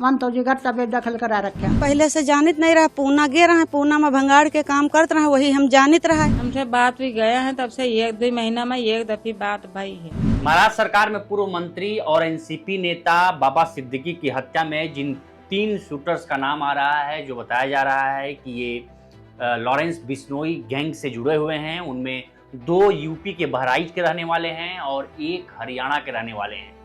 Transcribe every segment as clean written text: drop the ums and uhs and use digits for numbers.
मन तो जिगर तबे दखल करा रखे। पहले से जानित नहीं रहा, पूना गे रहा, पूना में भंगाड़ के काम करते रहा, वही हम जानित रहा। हमसे बात भी गया है, तब से 1-2 महीना में एक दफी बात भई है। महाराष्ट्र सरकार में पूर्व मंत्री और एनसीपी नेता बाबा सिद्दीकी की हत्या में जिन 3 शूटर्स का नाम आ रहा है, जो बताया जा रहा है कि ये लॉरेंस बिश्नोई गैंग से जुड़े हुए हैं, उनमें 2 यूपी के बहराइच के रहने वाले हैं और 1 हरियाणा के रहने वाले हैं।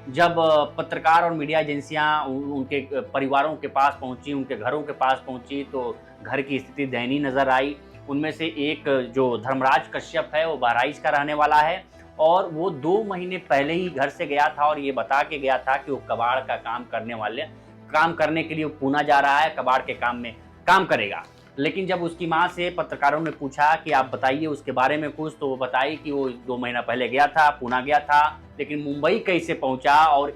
जब पत्रकार और मीडिया एजेंसियां उनके परिवारों के पास पहुंची, उनके घरों के पास पहुंची, तो घर की स्थिति दयनीय नजर आई। उनमें से एक जो धर्मराज कश्यप है, वो बहराइच का रहने वाला है और वो 2 महीने पहले ही घर से गया था और ये बता के गया था कि वो कबाड़ का काम करने के लिए पूना जा रहा है, कबाड़ के काम में काम करेगा। लेकिन जब उसकी मां से पत्रकारों ने पूछा कि आप बताइए उसके बारे में कुछ, तो वो बताई कि वो 2 महीना पहले गया था, पूना गया था, लेकिन मुंबई कैसे पहुंचा और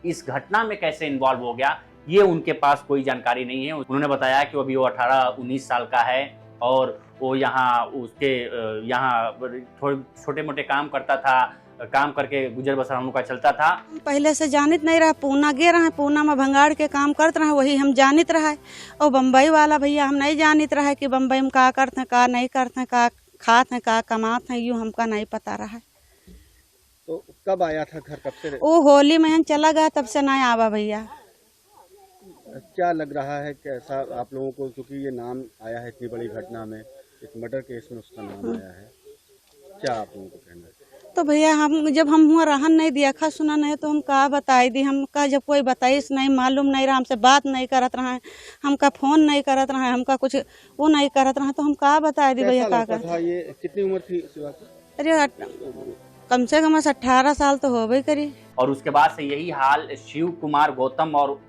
इस घटना में कैसे इन्वॉल्व हो गया, ये उनके पास कोई जानकारी नहीं है। उन्होंने बताया कि अभी वो 18-19 साल का है और वो यहाँ थोड़े छोटे मोटे काम करता था, काम करके गुजर बसर उनका चलता था। पहले से जानित नहीं रहा, पूना गे रहा, पूना में भंगाड़ के काम करते रहा, वही हम जानित रहा। और बम्बई वाला भैया हम नहीं जानित रहा कि बम्बई में का करते हैं, का नहीं करते हैं, का खाते हैं, का कमाते हैं, यूँ हमका नहीं पता रहा। तो कब आया था घर, कब से? वो होली में चला गया, तब से नहीं आवा भैया। क्या लग रहा है, कैसा आप लोगों को, क्योंकि ये नाम आया है इतनी बड़ी घटना में, एक मर्डर केस में उसका नाम आया है, क्या आप लोगों को कहना है? तो भैया जब हम हुआ रहन नहीं देखा सुना नहीं तो हम कहा बताई दी, हमका जब कोई बताइस नहीं, मालूम नहीं रहा, हमसे बात नहीं करत रहा है, हमका फोन नहीं करत रहा है, हमका कुछ वो नहीं करत रहा, तो हम कहा बताई दी भैया का कर। ये कितनी उम्र थी शिवा की? अरे कम से कम 18 साल तो हो गई करी। और उसके बाद से यही हाल शिव कुमार गौतम और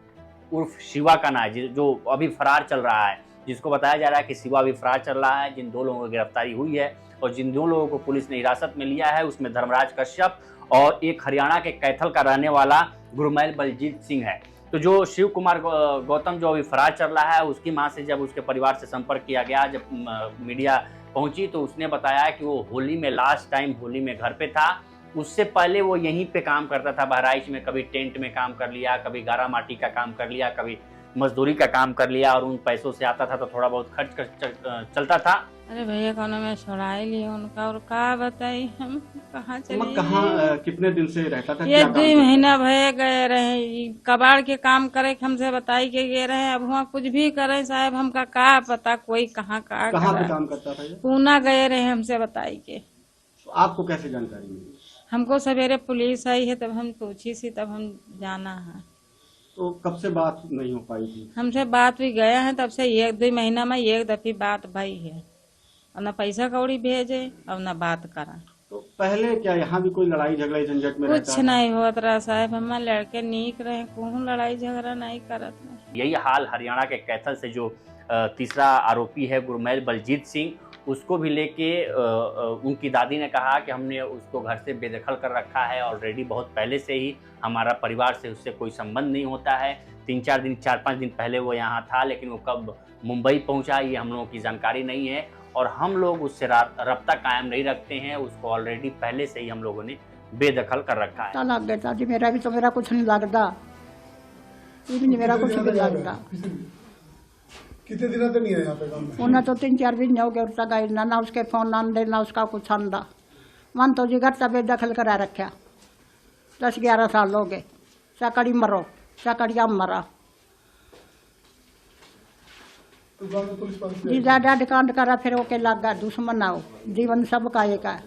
उर्फ शिवा का नाम है, जो अभी फरार चल रहा है, जिसको बताया जा रहा है कि शिवा अभी फरार चल रहा है। जिन 2 लोगों की गिरफ्तारी हुई है और जिन 2 लोगों को पुलिस ने हिरासत में लिया है, उसमें धर्मराज कश्यप और एक हरियाणा के कैथल का रहने वाला गुरमैल बलजीत सिंह है। तो जो शिव कुमार गौतम जो अभी फरार चल रहा है, उसकी मां से जब उसके परिवार से संपर्क किया गया, जब मीडिया पहुंची, तो उसने बताया कि वो होली में लास्ट टाइम होली में घर पे था। उससे पहले वो यहीं पे काम करता था बहराइच में, कभी टेंट में काम कर लिया, कभी गारा माटी का काम कर लिया, कभी मजदूरी का काम कर लिया और उन पैसों से आता था तो थोड़ा बहुत खर्च चलता था। अरे भैया कौन में छोड़ाई लिया उनका, और का बताई हम कहाँ चले। कहाँ कितने दिन से रहता था? 1-2 महीना भय गए रहे, कबाड़ के काम करे हमसे बताई के गए रहे। अब वहाँ कुछ भी करे साहब, हमका का पता कोई कहाँ पे काम करता था? पूना गए रहे हमसे बताई के। आपको कैसे जानकारी मिली? हमको सवेरे पुलिस आई है, तब हम पूछी सी, तब हम जाना है। तो कब से बात नहीं हो पाई थी? हमसे बात भी गया है, तब से 1-2 महीना में एक दफी बात भई है, और न पैसा कौड़ी भेजे और न बात करा। तो पहले क्या यहाँ भी कोई लड़ाई झगड़ा झंझट में कुछ नहीं होत रहा साहब, हमारे लड़के नीक रहे, कहूँ लड़ाई झगड़ा नहीं करत रहे। यही हाल हरियाणा के कैथल से जो तीसरा आरोपी है गुरमैल बलजीत सिंह, उसको भी लेके उनकी दादी ने कहा कि हमने उसको घर से बेदखल कर रखा है ऑलरेडी, बहुत पहले से ही हमारा परिवार से उससे कोई संबंध नहीं होता है। 4-5 दिन पहले वो यहाँ था, लेकिन वो कब मुंबई पहुँचा ये हम लोगों की जानकारी नहीं है और हम लोग उससे रब्ता कायम नहीं रखते हैं। उसको ऑलरेडी पहले से ही हम लोगों ने बेदखल कर रखा है। लग गया जी, मेरा कुछ नहीं लगता, मेरा कुछ नहीं लगता। कितने दिनों तक नहीं है यहाँ पे काम में? उन्हें तो 3-4 दिन हो गए, उसका गई ना उसके फोन आंदे ना उसका कुछ आंदा। मन तो जिगर तबे दखल करा रखा। 10-11 साल हो गए, सकड़ी मरो, सकड़िया मरा तो गाँव में पुलिस पास जी, ज्यादा कांड करा, फिर वो के लग गया दुश्मन आओ, जीवन सबका एक है।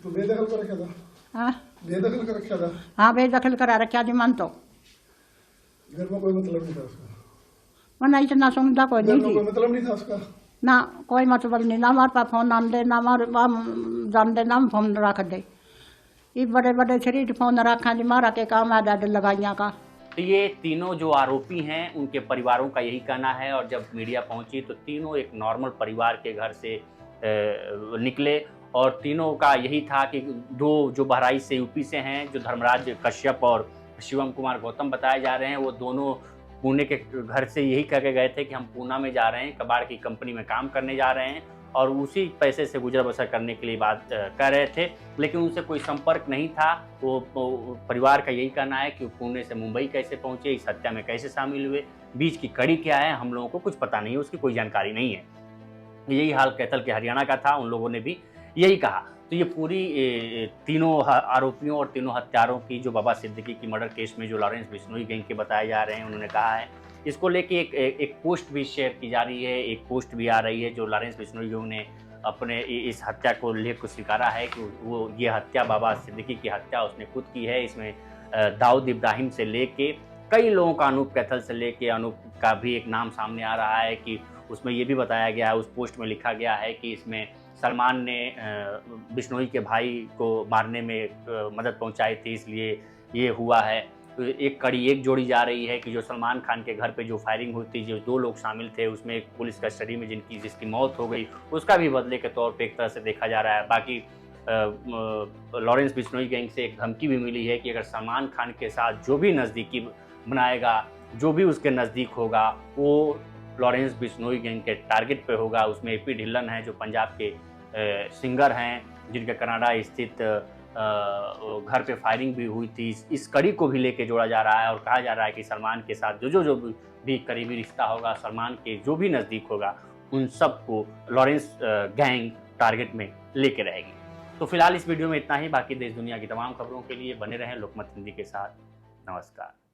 तो बेदखल कर रखा था? हाँ बेदखल कर रखा था? हाँ, बेदखल करा रखा जी। मन तो घर में कोई मतलब नहीं था उसका? मन इतना सुनता कोई घर नहीं में कोई थी मतलब नहीं था उसका? ना, कोई मतलब नहीं ना। हमारे पास फोन आन दे ना, हमारे जान दे ना, फोन रख दे। ये बड़े बड़े शरीर फोन रखा जी, मारा के काम आ जाए लगाइया का। तो ये तीनों जो आरोपी हैं, उनके परिवारों का यही कहना है और जब मीडिया पहुंची तो तीनों एक नॉर्मल परिवार के घर से निकले और तीनों का यही था कि 2 जो बहराइच से यूपी से हैं, जो धर्मराज कश्यप और शिवम कुमार गौतम बताए जा रहे हैं, वो दोनों पुणे के घर से यही कह के गए थे कि हम पूना में जा रहे हैं, कबाड़ की कंपनी में काम करने जा रहे हैं और उसी पैसे से गुजर बसर करने के लिए बात कर रहे थे, लेकिन उनसे कोई संपर्क नहीं था। वो परिवार का यही कहना है कि वो पुणे से मुंबई कैसे पहुंचे, इस हत्या में कैसे शामिल हुए, बीच की कड़ी क्या है, हम लोगों को कुछ पता नहीं है, उसकी कोई जानकारी नहीं है। यही हाल कैथल के हरियाणा का था, उन लोगों ने भी यही कहा। तो ये पूरी तीनों आरोपियों और तीनों हत्यारों की जो बाबा सिद्दीकी की मर्डर केस में जो लॉरेंस बिश्नोई गैंग के बताए जा रहे हैं, उन्होंने कहा है। इसको लेके एक पोस्ट भी शेयर की जा रही है, एक पोस्ट भी आ रही है जो लॉरेंस बिश्नोई गैंग ने अपने इस हत्या को लेकर स्वीकारा है कि वो ये हत्या बाबा सिद्दीकी की हत्या उसने खुद की है। इसमें दाऊद इब्राहिम से लेके कई लोगों का, अनूप कैथल से लेके अनूप का भी एक नाम सामने आ रहा है कि उसमें ये भी बताया गया है, उस पोस्ट में लिखा गया है कि इसमें सलमान ने बिश्नोई के भाई को मारने में मदद पहुंचाई थी, इसलिए ये हुआ है। तो एक कड़ी एक जोड़ी जा रही है कि जो सलमान खान के घर पे जो फायरिंग हुई थी, जो 2 लोग शामिल थे, उसमें एक पुलिस कस्टडी में जिसकी मौत हो गई, उसका भी बदले के तौर पे एक तरह से देखा जा रहा है। बाकी लॉरेंस बिश्नोई गैंग से एक धमकी भी मिली है कि अगर सलमान खान के साथ जो भी नज़दीकी बनाएगा, जो भी उसके नज़दीक होगा, वो लॉरेंस बिश्नोई गैंग के टारगेट पे होगा। उसमें एपी ढिल्लन हैं जो पंजाब के सिंगर हैं, जिनके कनाडा स्थित घर पे फायरिंग भी हुई थी। इस कड़ी को भी लेके जोड़ा जा रहा है और कहा जा रहा है कि सलमान के साथ जो भी करीबी रिश्ता होगा, सलमान के जो भी नज़दीक होगा, उन सब को लॉरेंस गैंग टारगेट में लेके रहेगी। तो फिलहाल इस वीडियो में इतना ही। बाकी देश दुनिया की तमाम खबरों के लिए बने रहें लोकमत हिंदी के साथ। नमस्कार।